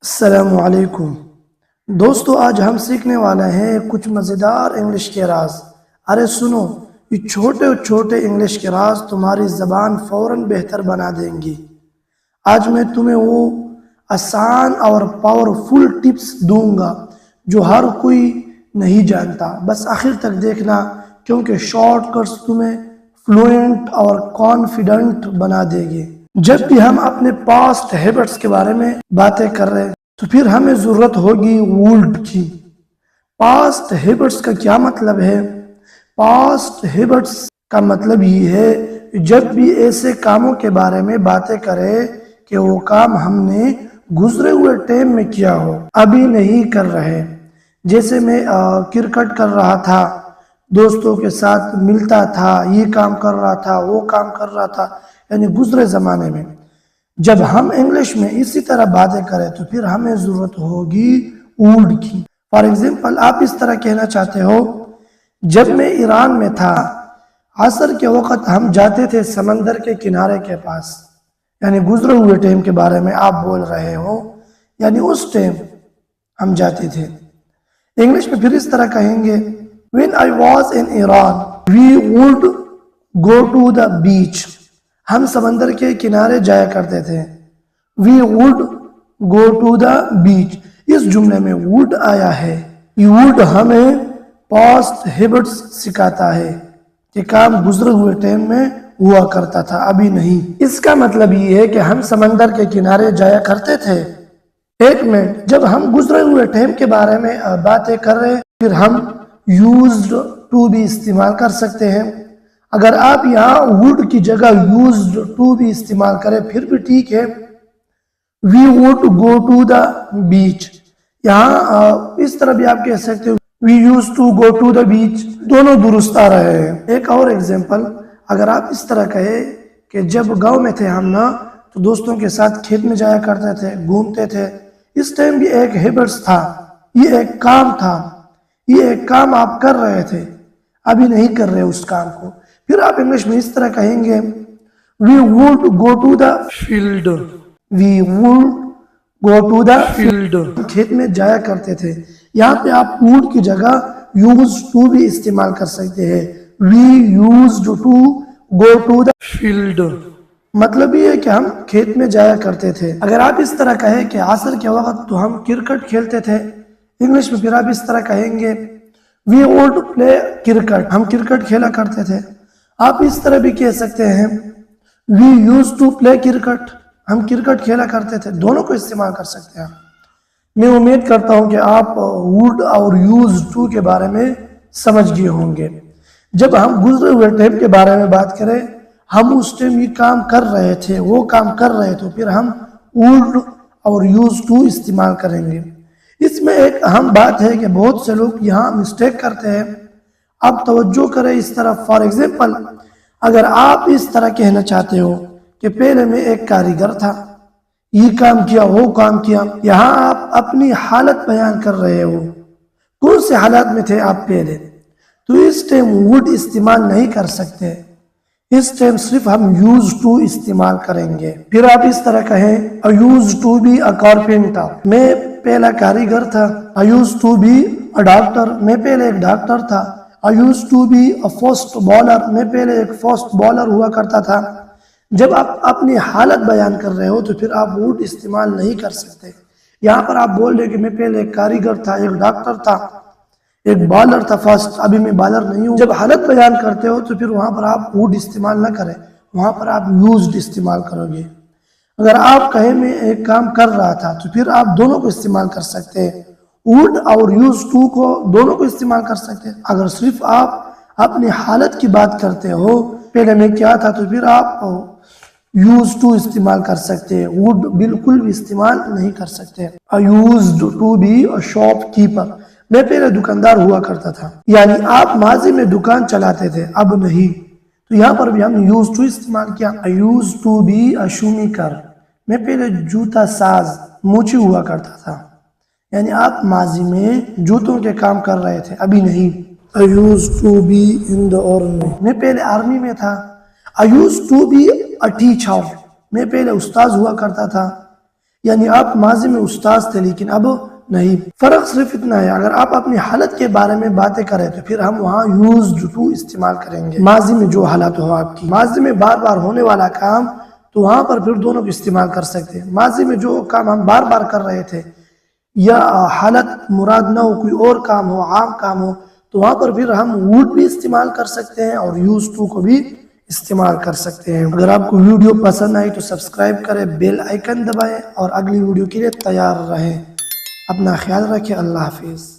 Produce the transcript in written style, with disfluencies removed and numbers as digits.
السلام علیکم دوستو، آج ہم سیکھنے والے ہیں کچھ مزیدار انگلش کے راز۔ ارے سنو، یہ چھوٹے چھوٹے انگلش کے راز تمہاری زبان فوراً بہتر بنا دیں گی۔ آج میں تمہیں وہ آسان اور پاورفل ٹپس دوں گا جو ہر کوئی نہیں جانتا۔ بس آخر تک دیکھنا، کیونکہ شارٹ کٹس تمہیں فلوئنٹ اور کانفیڈنٹ بنا دے گی۔ جب بھی ہم اپنے پاسٹ ہیبٹس کے بارے میں باتیں کر رہے ہیں تو پھر ہمیں ضرورت ہوگی وولڈ کی۔ پاسٹ ہیبٹس کا کیا مطلب ہے؟ پاسٹ ہیبٹس کا مطلب یہ ہے جب بھی ایسے کاموں کے بارے میں باتیں کرے کہ وہ کام ہم نے گزرے ہوئے ٹائم میں کیا ہو، ابھی نہیں کر رہے۔ جیسے میں کرکٹ کر رہا تھا، دوستوں کے ساتھ ملتا تھا، یہ کام کر رہا تھا، وہ کام کر رہا تھا، یعنی گزرے زمانے میں۔ جب ہم انگلش میں اسی طرح باتیں کریں تو پھر ہمیں ضرورت ہوگی وولڈ کی۔ فار ایگزامپل، آپ اس طرح کہنا چاہتے ہو، جب میں ایران میں تھا، عصر کے وقت ہم جاتے تھے سمندر کے کنارے کے پاس، یعنی گزرے ہوئے ٹائم کے بارے میں آپ بول رہے ہو، یعنی اس ٹائم ہم جاتے تھے۔ انگلش میں پھر اس طرح کہیں گے، when I was in Iran we would go to the beach۔ ہم سمندر کے کنارے جایا کرتے تھے۔ we would go to the beach، اس جملے میں would آیا ہے۔ یہ would ہمیں past habits سکھاتا ہے کہ کام گزرے ہوئے ٹائم میں ہوا کرتا تھا، ابھی نہیں۔ اس کا مطلب یہ ہے کہ ہم سمندر کے کنارے جایا کرتے تھے۔ ایک منٹ، جب ہم گزرے ہوئے ٹائم کے بارے میں باتیں کر رہے ہیں پھر ہم used to بھی استعمال کر سکتے ہیں۔ اگر آپ یہاں would کی جگہ used to بھی استعمال کریں پھر بھی ٹھیک ہے۔ we would go to the beach، یہاں اس طرح بھی آپ کہہ سکتے ہو we used to go to the beach، دونوں درست آ رہے ہیں۔ ایک اور ایگزامپل، اگر آپ اس طرح کہیں کہ جب گاؤں میں تھے ہم نا تو دوستوں کے ساتھ کھیت میں جایا کرتے تھے، گھومتے تھے، اس ٹائم بھی ایک ہیبٹس تھا، یہ ایک کام تھا، یہ ایک کام آپ کر رہے تھے، ابھی نہیں کر رہے اس کام کو۔ پھر آپ انگلش میں اس طرح کہیں گے we would go to the field، we would go to the field، کھیت میں جایا کرتے تھے۔ یہاں پہ آپ would کی جگہ used to بھی استعمال کر سکتے ہیں، we used to go to the field، مطلب یہ ہے کہ ہم کھیت میں جایا کرتے تھے۔ اگر آپ اس طرح کہیں کہ عصر کے وقت تو ہم کرکٹ کھیلتے تھے، انگلش میں پھر آپ اس طرح کہیں گے we would play cricket، ہم کرکٹ کھیلا کرتے تھے۔ آپ اس طرح بھی کہہ سکتے ہیں we used to play cricket، ہم کرکٹ کھیلا کرتے تھے، دونوں کو استعمال کر سکتے ہیں۔ میں امید کرتا ہوں کہ آپ would اور used to کے بارے میں سمجھ گئے ہوں گے۔ جب ہم گزرے ہوئے ٹائم کے بارے میں بات کریں، ہم اس ٹائم یہ کام کر رہے تھے، وہ کام کر رہے تھے، پھر ہم would اور used to استعمال کریں گے۔ اس میں ایک اہم بات ہے کہ بہت سے لوگ یہاں مسٹیک کرتے ہیں، آپ توجہ کریں اس طرف۔ فار ایگزامپل، اگر آپ اس طرح کہنا چاہتے ہو کہ پہلے میں ایک کاریگر تھا، یہ کام کیا، وہ کام کیا، یہاں آپ اپنی حالت بیان کر رہے ہو، کون سے حالات میں تھے آپ پہلے، تو اس ٹائم would استعمال نہیں کر سکتے، اس ٹائم صرف ہم used to استعمال کریں گے۔ پھر آپ اس طرح کہیں I used to be a carpenter، میں پہلا کاریگر تھا۔ I used to be a doctor، میں پہلے ایک ڈاکٹر تھا۔ I used to be a fast bowler، میں پہلے ایک فاسٹ بالر ہوا کرتا تھا۔ جب آپ اپنی حالت بیان کر رہے ہو تو پھر آپ would استعمال نہیں کر سکتے۔ یہاں پر آپ بول رہے کہ میں پہلے ایک کاریگر تھا، ایک ڈاکٹر تھا، ایک بالر تھا فاسٹ، ابھی میں بالر نہیں ہوں۔ جب حالت بیان کرتے ہو تو پھر وہاں پر آپ would استعمال نہ کریں، وہاں پر آپ used استعمال کرو گے۔ اگر آپ کہیں میں ایک کام کر رہا تھا تو پھر آپ دونوں کو استعمال کر سکتے ہیں، would اور used to کو دونوں کو استعمال کر سکتے ہیں۔ اگر صرف آپ اپنی حالت کی بات کرتے ہو، پہلے میں کیا تھا، تو پھر آپ used to استعمال کر سکتے ہیں، would بالکل بھی استعمال نہیں کر سکتے۔ I used to be a shopkeeper، میں پہلے دکاندار ہوا کرتا تھا، یعنی آپ ماضی میں دکان چلاتے تھے، اب نہیں، تو یہاں پر بھی ہم used to استعمال کیا۔ I used to be a shoemaker، میں پہلے جوتا ساز، موچی ہوا کرتا تھا، یعنی آپ ماضی میں جوتوں کے کام کر رہے تھے، ابھی نہیں۔ I used to be in the army، میں پہلے آرمی میں تھا۔ I used to be a teacher، میں پہلے استاذ ہوا کرتا تھا۔ یعنی آپ ماضی میں استاذ تھے لیکن اب نہیں. فرق صرف اتنا ہے، اگر آپ اپنی حالت کے بارے میں باتیں کریں تو پھر ہم وہاں used to استعمال کریں گے. ماضی میں جو حالت ہو آپ کی، ماضی میں بار بار ہونے والا کام، تو وہاں پر پھر دونوں کو استعمال کر سکتے ہیں. ماضی میں جو کام ہم بار بار کر رہے تھے یا حالت مراد نہ ہو، کوئی اور کام ہو، عام کام ہو، تو وہاں پر پھر ہم would بھی استعمال کر سکتے ہیں اور used to کو بھی استعمال کر سکتے ہیں. اگر آپ کو ویڈیو پسند آئی تو سبسکرائب کریں، بیل آئیکن دبائیں اور اگلی ویڈیو کے لیے تیار رہیں. اپنا خیال رکھیں. اللہ حافظ.